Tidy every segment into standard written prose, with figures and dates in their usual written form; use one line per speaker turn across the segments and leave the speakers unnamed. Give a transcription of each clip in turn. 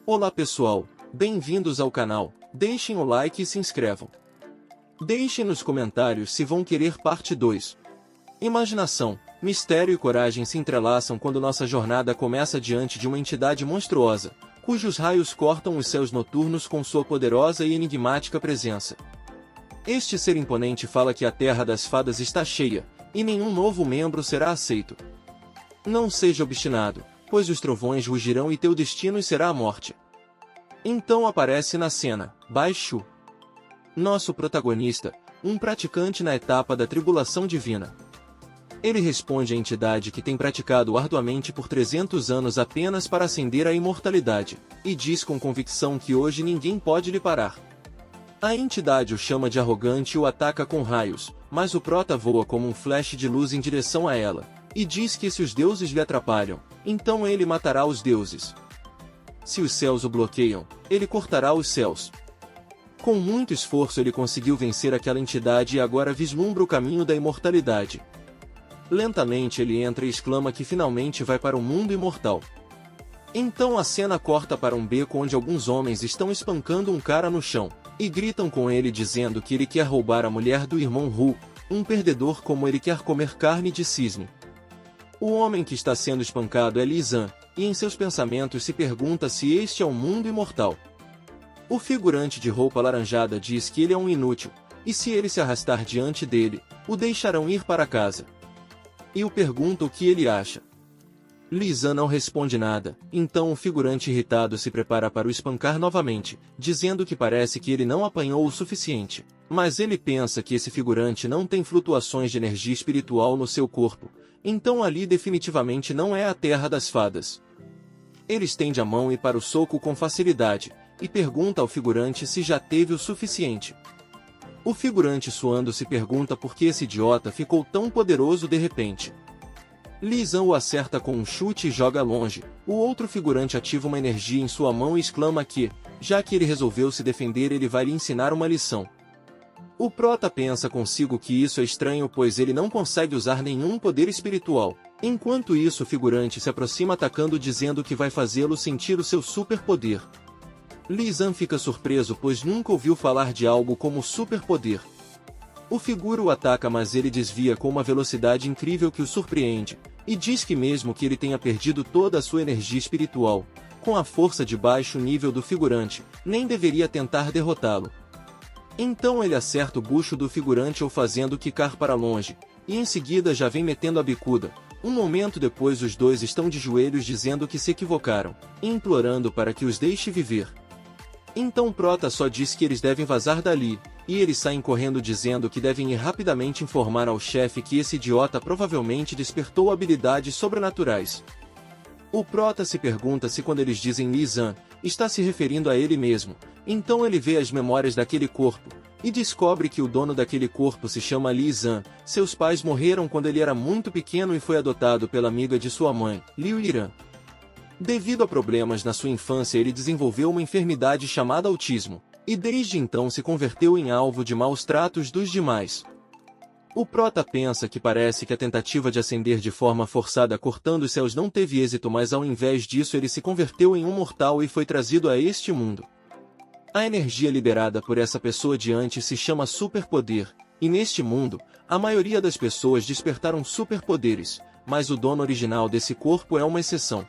Olá pessoal, bem-vindos ao canal, deixem o like e se inscrevam. Deixem nos comentários se vão querer parte 2. Imaginação, mistério e coragem se entrelaçam quando nossa jornada começa diante de uma entidade monstruosa, cujos raios cortam os céus noturnos com sua poderosa e enigmática presença. Este ser imponente fala que a Terra das Fadas está cheia, e nenhum novo membro será aceito. Não seja obstinado, pois os trovões rugirão e teu destino será a morte. Então aparece na cena, Baixu, nosso protagonista, um praticante na etapa da tribulação divina. Ele responde à entidade que tem praticado arduamente por 300 anos apenas para ascender à imortalidade, e diz com convicção que hoje ninguém pode lhe parar. A entidade o chama de arrogante e o ataca com raios, mas o prota voa como um flash de luz em direção a ela, e diz que se os deuses lhe atrapalham, então ele matará os deuses. Se os céus o bloqueiam, ele cortará os céus. Com muito esforço ele conseguiu vencer aquela entidade e agora vislumbra o caminho da imortalidade. Lentamente ele entra e exclama que finalmente vai para o mundo imortal. Então a cena corta para um beco onde alguns homens estão espancando um cara no chão, e gritam com ele dizendo que ele quer roubar a mulher do irmão Ru, um perdedor como ele quer comer carne de cisne. O homem que está sendo espancado é Li Zan, e em seus pensamentos se pergunta se este é o mundo imortal. O figurante de roupa alaranjada diz que ele é um inútil, e se ele se arrastar diante dele, o deixarão ir para casa. E o pergunta o que ele acha. Li Zan não responde nada, então o figurante irritado se prepara para o espancar novamente, dizendo que parece que ele não apanhou o suficiente. Mas ele pensa que esse figurante não tem flutuações de energia espiritual no seu corpo, então ali definitivamente não é a Terra das Fadas. Ele estende a mão e para o soco com facilidade, e pergunta ao figurante se já teve o suficiente. O figurante suando se pergunta por que esse idiota ficou tão poderoso de repente. Li Zan o acerta com um chute e joga longe. O outro figurante ativa uma energia em sua mão e exclama que, já que ele resolveu se defender, ele vai lhe ensinar uma lição. O prota pensa consigo que isso é estranho, pois ele não consegue usar nenhum poder espiritual. Enquanto isso, o figurante se aproxima atacando, dizendo que vai fazê-lo sentir o seu superpoder. Li Zan fica surpreso, pois nunca ouviu falar de algo como superpoder. O figura o ataca, mas ele desvia com uma velocidade incrível que o surpreende, e diz que mesmo que ele tenha perdido toda a sua energia espiritual, com a força de baixo nível do figurante, nem deveria tentar derrotá-lo. Então ele acerta o bucho do figurante o fazendo quicar para longe, e em seguida já vem metendo a bicuda. Um momento depois os dois estão de joelhos dizendo que se equivocaram, e implorando para que os deixe viver. Então Prota só diz que eles devem vazar dali, e eles saem correndo dizendo que devem ir rapidamente informar ao chefe que esse idiota provavelmente despertou habilidades sobrenaturais. O Prota se pergunta se quando eles dizem Li Zan, está se referindo a ele mesmo. Então ele vê as memórias daquele corpo, e descobre que o dono daquele corpo se chama Li Zan. Seus pais morreram quando ele era muito pequeno e foi adotado pela amiga de sua mãe, Liu Yiran. Devido a problemas na sua infância, ele desenvolveu uma enfermidade chamada autismo, e desde então se converteu em alvo de maus tratos dos demais. O prota pensa que parece que a tentativa de ascender de forma forçada cortando os céus não teve êxito, mas ao invés disso ele se converteu em um mortal e foi trazido a este mundo. A energia liberada por essa pessoa de antes se chama superpoder, e neste mundo, a maioria das pessoas despertaram superpoderes, mas o dono original desse corpo é uma exceção.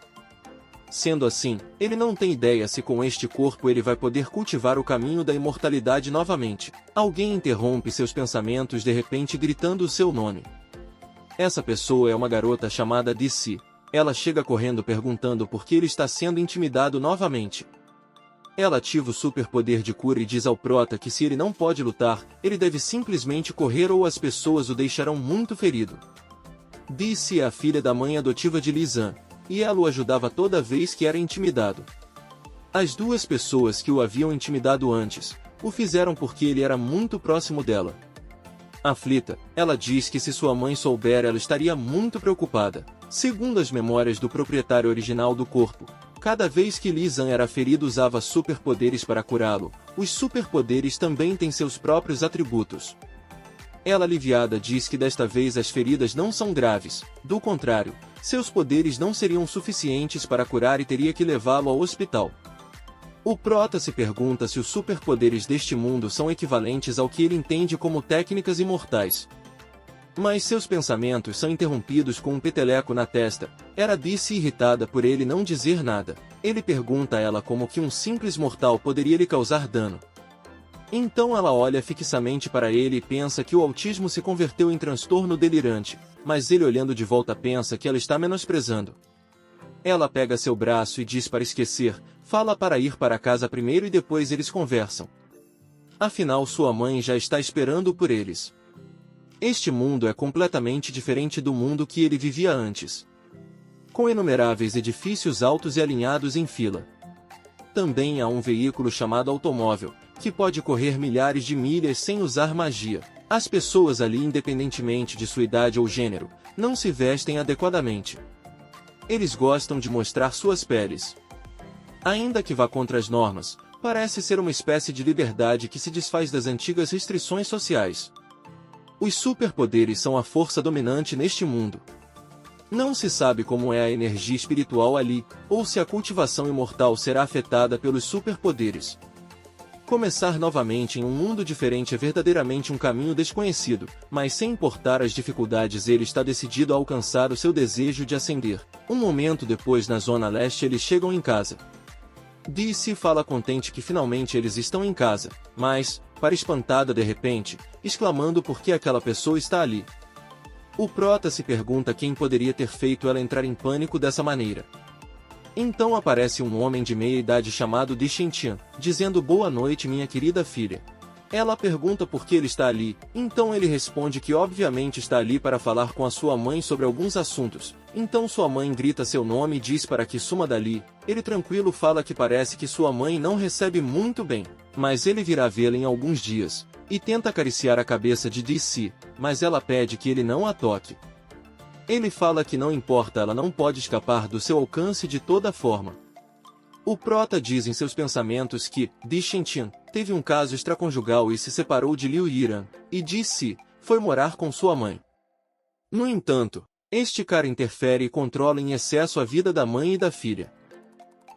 Sendo assim, ele não tem ideia se com este corpo ele vai poder cultivar o caminho da imortalidade novamente. Alguém interrompe seus pensamentos de repente gritando o seu nome. Essa pessoa é uma garota chamada DC. Ela chega correndo perguntando por que ele está sendo intimidado novamente. Ela ativa o superpoder de cura e diz ao prota que se ele não pode lutar, ele deve simplesmente correr ou as pessoas o deixarão muito ferido. DC é a filha da mãe adotiva de Li Zan, e ela o ajudava toda vez que era intimidado. As duas pessoas que o haviam intimidado antes, o fizeram porque ele era muito próximo dela. Aflita, ela diz que se sua mãe souber ela estaria muito preocupada. Segundo as memórias do proprietário original do corpo, cada vez que Li Zan era ferido usava superpoderes para curá-lo. Os superpoderes também têm seus próprios atributos. Ela aliviada diz que desta vez as feridas não são graves, do contrário, seus poderes não seriam suficientes para curar e teria que levá-lo ao hospital. O prota se pergunta se os superpoderes deste mundo são equivalentes ao que ele entende como técnicas imortais. Mas seus pensamentos são interrompidos com um peteleco na testa. Era Disse irritada por ele não dizer nada. Ele pergunta a ela como que um simples mortal poderia lhe causar dano. Então ela olha fixamente para ele e pensa que o autismo se converteu em transtorno delirante, mas ele olhando de volta pensa que ela está menosprezando. Ela pega seu braço e diz para esquecer, fala para ir para casa primeiro e depois eles conversam. Afinal sua mãe já está esperando por eles. Este mundo é completamente diferente do mundo que ele vivia antes. Com inumeráveis edifícios altos e alinhados em fila. Também há um veículo chamado automóvel, que pode correr milhares de milhas sem usar magia. As pessoas ali, independentemente de sua idade ou gênero, não se vestem adequadamente. Eles gostam de mostrar suas peles. Ainda que vá contra as normas, parece ser uma espécie de liberdade que se desfaz das antigas restrições sociais. Os superpoderes são a força dominante neste mundo. Não se sabe como é a energia espiritual ali, ou se a cultivação imortal será afetada pelos superpoderes. Começar novamente em um mundo diferente é verdadeiramente um caminho desconhecido, mas sem importar as dificuldades ele está decidido a alcançar o seu desejo de ascender. Um momento depois na Zona Leste eles chegam em casa. Disse fala contente que finalmente eles estão em casa, mas, para espantada de repente, exclamando por que aquela pessoa está ali. O prota se pergunta quem poderia ter feito ela entrar em pânico dessa maneira. Então aparece um homem de meia idade chamado Di Shintian, dizendo boa noite minha querida filha. Ela pergunta por que ele está ali, então ele responde que obviamente está ali para falar com a sua mãe sobre alguns assuntos. Então sua mãe grita seu nome e diz para que suma dali. Ele tranquilo fala que parece que sua mãe não recebe muito bem, mas ele virá vê-la em alguns dias, e tenta acariciar a cabeça de DC, mas ela pede que ele não a toque. Ele fala que não importa, ela não pode escapar do seu alcance de toda forma. O prota diz em seus pensamentos que Di Shintian teve um caso extraconjugal e se separou de Liu Yiran, e Di-se foi morar com sua mãe. No entanto, este cara interfere e controla em excesso a vida da mãe e da filha.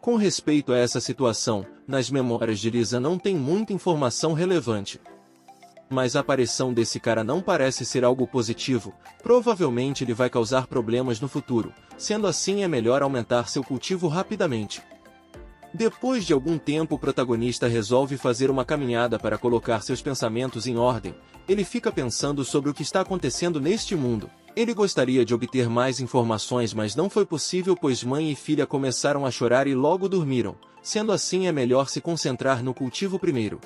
Com respeito a essa situação, nas memórias de Lisa não tem muita informação relevante. Mas a aparição desse cara não parece ser algo positivo, provavelmente ele vai causar problemas no futuro, sendo assim é melhor aumentar seu cultivo rapidamente. Depois de algum tempo o protagonista resolve fazer uma caminhada para colocar seus pensamentos em ordem. Ele fica pensando sobre o que está acontecendo neste mundo. Ele gostaria de obter mais informações, mas não foi possível pois mãe e filha começaram a chorar e logo dormiram. Sendo assim é melhor se concentrar no cultivo primeiro.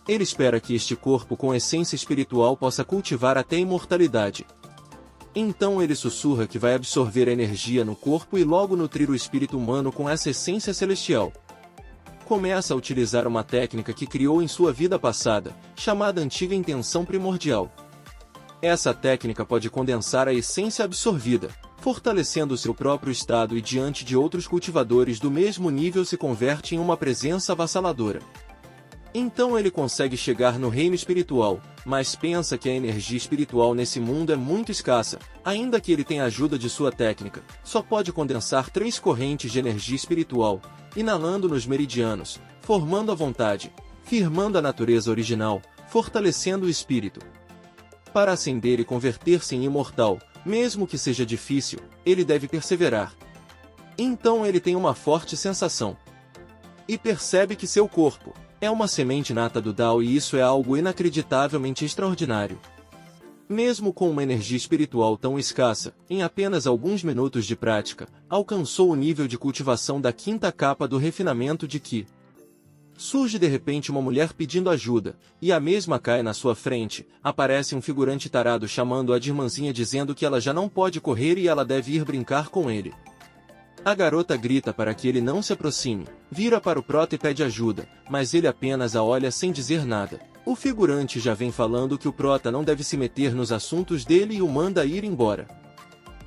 Ele espera que este corpo com essência espiritual possa cultivar até a imortalidade. Então ele sussurra que vai absorver a energia no corpo e logo nutrir o espírito humano com essa essência celestial. Começa a utilizar uma técnica que criou em sua vida passada, chamada antiga intenção primordial. Essa técnica pode condensar a essência absorvida, fortalecendo seu próprio estado e diante de outros cultivadores do mesmo nível se converte em uma presença avassaladora. Então ele consegue chegar no reino espiritual, mas pensa que a energia espiritual nesse mundo é muito escassa, ainda que ele tenha a ajuda de sua técnica, só pode condensar 3 correntes de energia espiritual, inalando nos meridianos, formando a vontade, firmando a natureza original, fortalecendo o espírito. Para ascender e converter-se em imortal, mesmo que seja difícil, ele deve perseverar. Então ele tem uma forte sensação. E percebe que seu corpo é uma semente nata do Dao e isso é algo inacreditavelmente extraordinário. Mesmo com uma energia espiritual tão escassa, em apenas alguns minutos de prática, alcançou o nível de cultivação da 5ª capa do refinamento de Qi. Surge de repente uma mulher pedindo ajuda, e a mesma cai na sua frente. Aparece um figurante tarado chamando-a de irmãzinha dizendo que ela já não pode correr e ela deve ir brincar com ele. A garota grita para que ele não se aproxime, vira para o prota e pede ajuda, mas ele apenas a olha sem dizer nada. O figurante já vem falando que o prota não deve se meter nos assuntos dele e o manda ir embora.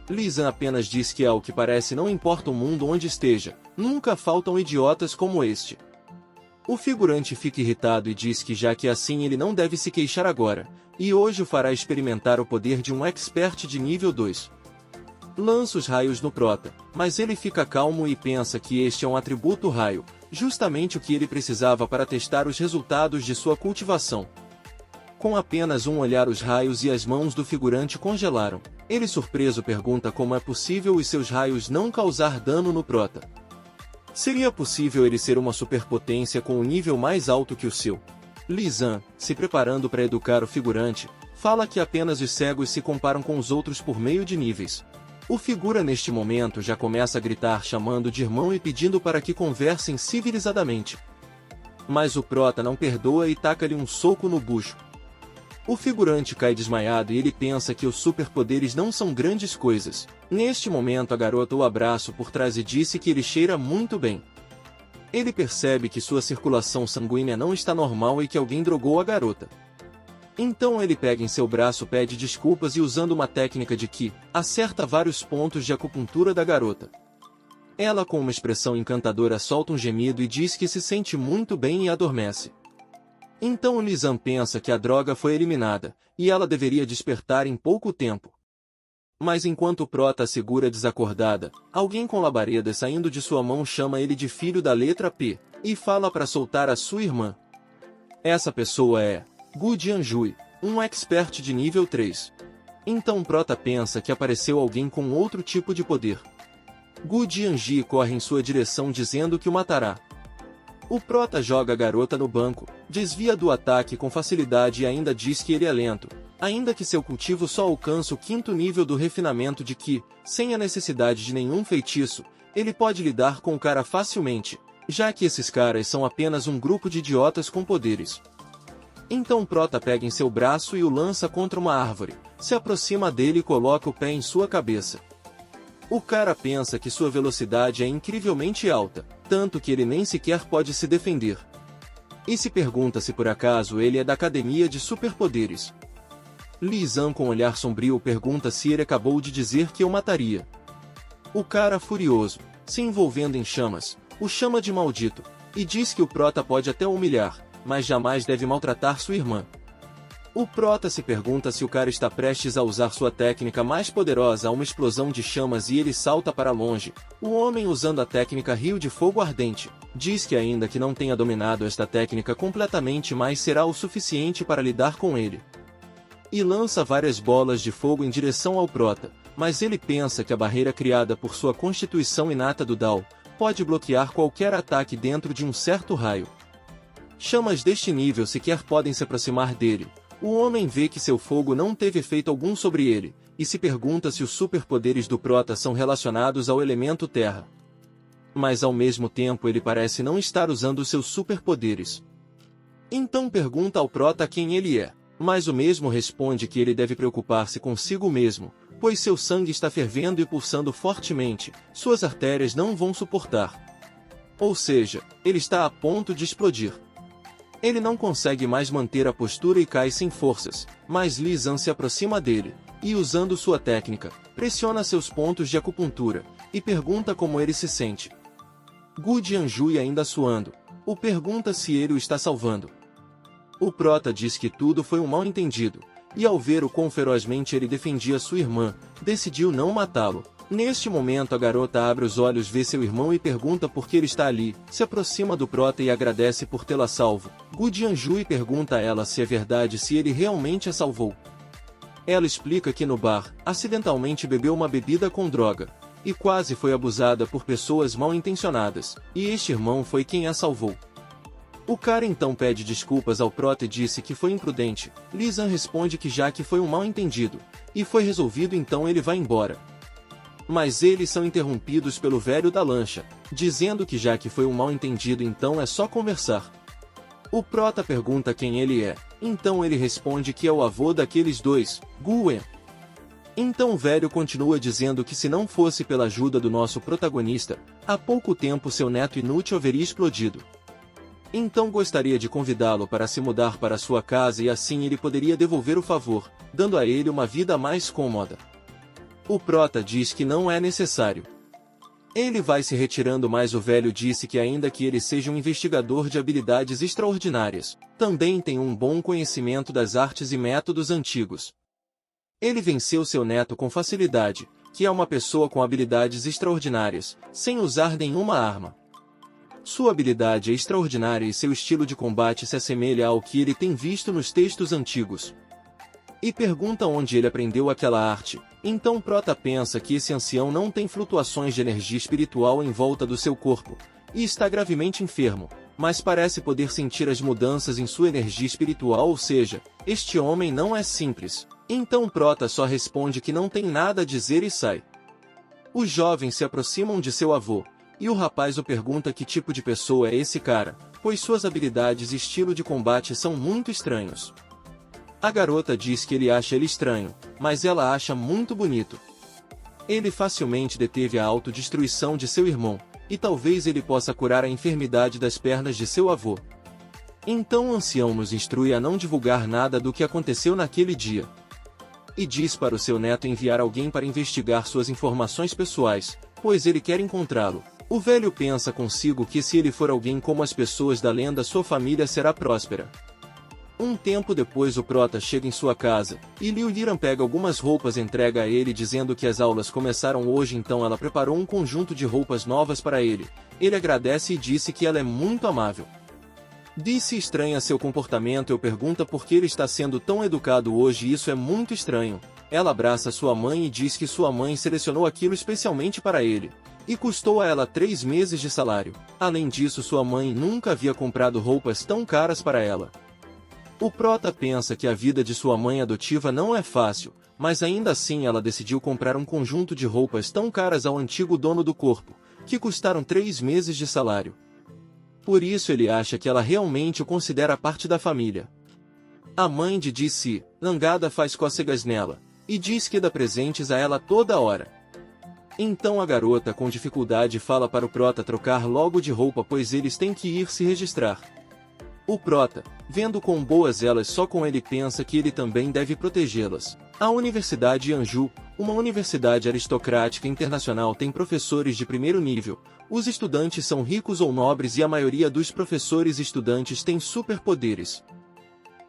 Lisa apenas diz que ao que parece não importa o mundo onde esteja, nunca faltam idiotas como este. O figurante fica irritado e diz que já que é assim ele não deve se queixar agora, e hoje o fará experimentar o poder de um expert de nível 2. Lança os raios no prota, mas ele fica calmo e pensa que este é um atributo raio, justamente o que ele precisava para testar os resultados de sua cultivação. Com apenas um olhar os raios e as mãos do figurante congelaram. Ele surpreso pergunta como é possível os seus raios não causar dano no prota. Seria possível ele ser uma superpotência com um nível mais alto que o seu? Li Zan, se preparando para educar o figurante, fala que apenas os cegos se comparam com os outros por meio de níveis. O figura neste momento já começa a gritar chamando de irmão e pedindo para que conversem civilizadamente. Mas o prota não perdoa e taca-lhe um soco no bucho. O figurante cai desmaiado e ele pensa que os superpoderes não são grandes coisas. Neste momento a garota o abraça por trás e disse que ele cheira muito bem. Ele percebe que sua circulação sanguínea não está normal e que alguém drogou a garota. Então ele pega em seu braço, pede desculpas e usando uma técnica de Ki, acerta vários pontos de acupuntura da garota. Ela com uma expressão encantadora solta um gemido e diz que se sente muito bem e adormece. Então Li Zan pensa que a droga foi eliminada, e ela deveria despertar em pouco tempo. Mas enquanto o prota a segura desacordada, alguém com labaredas saindo de sua mão chama ele de filho da letra P, e fala para soltar a sua irmã. Essa pessoa é Gu Jianjui, um expert de nível 3. Então prota pensa que apareceu alguém com outro tipo de poder. Gu Jianji corre em sua direção dizendo que o matará. O prota joga a garota no banco, desvia do ataque com facilidade e ainda diz que ele é lento, ainda que seu cultivo só alcança o 5º nível do refinamento de Ki, sem a necessidade de nenhum feitiço, ele pode lidar com o cara facilmente, já que esses caras são apenas um grupo de idiotas com poderes. Então prota pega em seu braço e o lança contra uma árvore, se aproxima dele e coloca o pé em sua cabeça. O cara pensa que sua velocidade é incrivelmente alta, tanto que ele nem sequer pode se defender. E se pergunta se por acaso ele é da Academia de Superpoderes. Li Zan com olhar sombrio pergunta se ele acabou de dizer que o mataria. O cara furioso, se envolvendo em chamas, o chama de maldito, e diz que o prota pode até o humilhar, mas jamais deve maltratar sua irmã. O prota se pergunta se o cara está prestes a usar sua técnica mais poderosa a uma explosão de chamas e ele salta para longe. O homem usando a técnica Rio de Fogo Ardente, diz que ainda que não tenha dominado esta técnica completamente mas será o suficiente para lidar com ele. E lança várias bolas de fogo em direção ao prota, mas ele pensa que a barreira criada por sua constituição inata do Dao, pode bloquear qualquer ataque dentro de um certo raio. Chamas deste nível sequer podem se aproximar dele. O homem vê que seu fogo não teve efeito algum sobre ele, e se pergunta se os superpoderes do prota são relacionados ao elemento terra. Mas ao mesmo tempo ele parece não estar usando seus superpoderes. Então pergunta ao prota quem ele é, mas o mesmo responde que ele deve preocupar-se consigo mesmo, pois seu sangue está fervendo e pulsando fortemente, suas artérias não vão suportar. Ou seja, ele está a ponto de explodir. Ele não consegue mais manter a postura e cai sem forças, mas Li Zan se aproxima dele, e usando sua técnica, pressiona seus pontos de acupuntura, e pergunta como ele se sente. Gu Jianjui ainda suando, o pergunta se ele o está salvando. O prota diz que tudo foi um mal-entendido, e ao ver o quão ferozmente ele defendia sua irmã, decidiu não matá-lo. Neste momento a garota abre os olhos, vê seu irmão e pergunta por que ele está ali, se aproxima do prota e agradece por tê-la salvo. Gu Jianjui pergunta a ela se é verdade se ele realmente a salvou. Ela explica que no bar, acidentalmente bebeu uma bebida com droga, e quase foi abusada por pessoas mal-intencionadas, e este irmão foi quem a salvou. O cara então pede desculpas ao prota e disse que foi imprudente. Li Zan responde que já que foi um mal-entendido, e foi resolvido então ele vai embora. Mas eles são interrompidos pelo velho da lancha, dizendo que já que foi um mal-entendido então é só conversar. O prota pergunta quem ele é, então ele responde que é o avô daqueles dois, Gu Wen. Então o velho continua dizendo que se não fosse pela ajuda do nosso protagonista, há pouco tempo seu neto inútil haveria explodido. Então gostaria de convidá-lo para se mudar para sua casa e assim ele poderia devolver o favor, dando a ele uma vida mais cômoda. O prota diz que não é necessário. Ele vai se retirando, mas o velho disse que ainda que ele seja um investigador de habilidades extraordinárias, também tem um bom conhecimento das artes e métodos antigos. Ele venceu seu neto com facilidade, que é uma pessoa com habilidades extraordinárias, sem usar nenhuma arma. Sua habilidade é extraordinária e seu estilo de combate se assemelha ao que ele tem visto nos textos antigos. E pergunta onde ele aprendeu aquela arte. Então Prota pensa que esse ancião não tem flutuações de energia espiritual em volta do seu corpo, e está gravemente enfermo, mas parece poder sentir as mudanças em sua energia espiritual, ou seja, este homem não é simples. Então Prota só responde que não tem nada a dizer e sai. Os jovens se aproximam de seu avô, e o rapaz o pergunta que tipo de pessoa é esse cara, pois suas habilidades e estilo de combate são muito estranhos. A garota diz que ele acha ele estranho, mas ela acha muito bonito. Ele facilmente deteve a autodestruição de seu irmão, e talvez ele possa curar a enfermidade das pernas de seu avô. Então o ancião nos instrui a não divulgar nada do que aconteceu naquele dia. E diz para o seu neto enviar alguém para investigar suas informações pessoais, pois ele quer encontrá-lo. O velho pensa consigo que se ele for alguém como as pessoas da lenda, sua família será próspera. Um tempo depois o Prota chega em sua casa, e Liu Yiran pega algumas roupas e entrega a ele dizendo que as aulas começaram hoje, então ela preparou um conjunto de roupas novas para ele. Ele agradece e disse que ela é muito amável. Disse estranha seu comportamento e pergunta por que ele está sendo tão educado hoje e isso é muito estranho. Ela abraça sua mãe e diz que sua mãe selecionou aquilo especialmente para ele. E custou a ela 3 meses de salário. Além disso, sua mãe nunca havia comprado roupas tão caras para ela. O Prota pensa que a vida de sua mãe adotiva não é fácil, mas ainda assim ela decidiu comprar um conjunto de roupas tão caras ao antigo dono do corpo, que custaram 3 meses de salário. Por isso ele acha que ela realmente o considera parte da família. A mãe de Dee-Si, zangada, faz cócegas nela, e diz que dá presentes a ela toda hora. Então a garota com dificuldade fala para o Prota trocar logo de roupa, pois eles têm que ir se registrar. O Prota, vendo quão boas elas só com ele, pensa que ele também deve protegê-las. A Universidade Yanju, uma universidade aristocrática internacional, tem professores de primeiro nível. Os estudantes são ricos ou nobres e a maioria dos professores e estudantes tem superpoderes.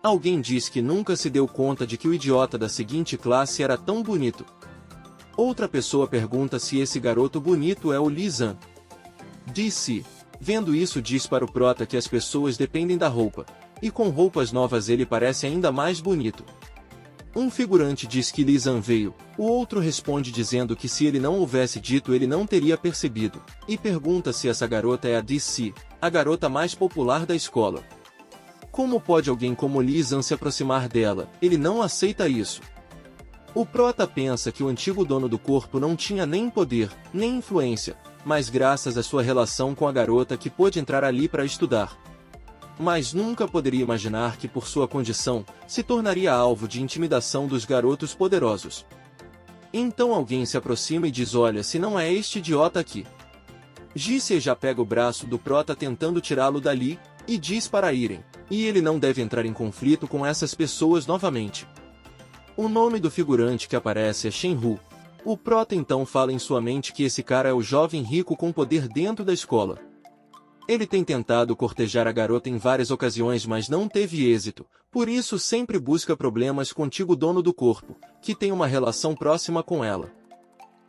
Alguém diz que nunca se deu conta de que o idiota da seguinte classe era tão bonito. Outra pessoa pergunta se esse garoto bonito é o Li Zan. Dee-Si, vendo isso, diz para o Prota que as pessoas dependem da roupa, e com roupas novas ele parece ainda mais bonito. Um figurante diz que Li Zan veio, o outro responde dizendo que se ele não houvesse dito ele não teria percebido, e pergunta se essa garota é a Dee-Si, a garota mais popular da escola. Como pode alguém como Li Zan se aproximar dela? Ele não aceita isso. O Prota pensa que o antigo dono do corpo não tinha nem poder, nem influência, mas graças à sua relação com a garota que pôde entrar ali para estudar. Mas nunca poderia imaginar que por sua condição, se tornaria alvo de intimidação dos garotos poderosos. Então alguém se aproxima e diz: olha, se não é este idiota aqui. Dee-Si já pega o braço do Prota tentando tirá-lo dali, e diz para irem, e ele não deve entrar em conflito com essas pessoas novamente. O nome do figurante que aparece é Shenhu. O Prota então fala em sua mente que esse cara é o jovem rico com poder dentro da escola. Ele tem tentado cortejar a garota em várias ocasiões, mas não teve êxito, por isso sempre busca problemas com o antigo dono do corpo, que tem uma relação próxima com ela.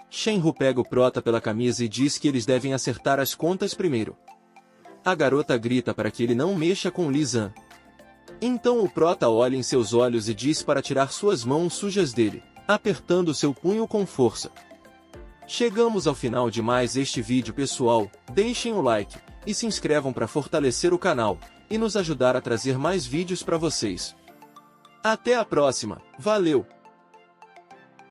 Shenhu pega o Prota pela camisa e diz que eles devem acertar as contas primeiro. A garota grita para que ele não mexa com Li Zan. Então o Prota olha em seus olhos e diz para tirar suas mãos sujas dele, apertando seu punho com força. Chegamos ao final de mais este vídeo, pessoal. Deixem o like e se inscrevam para fortalecer o canal e nos ajudar a trazer mais vídeos para vocês. Até a próxima, valeu!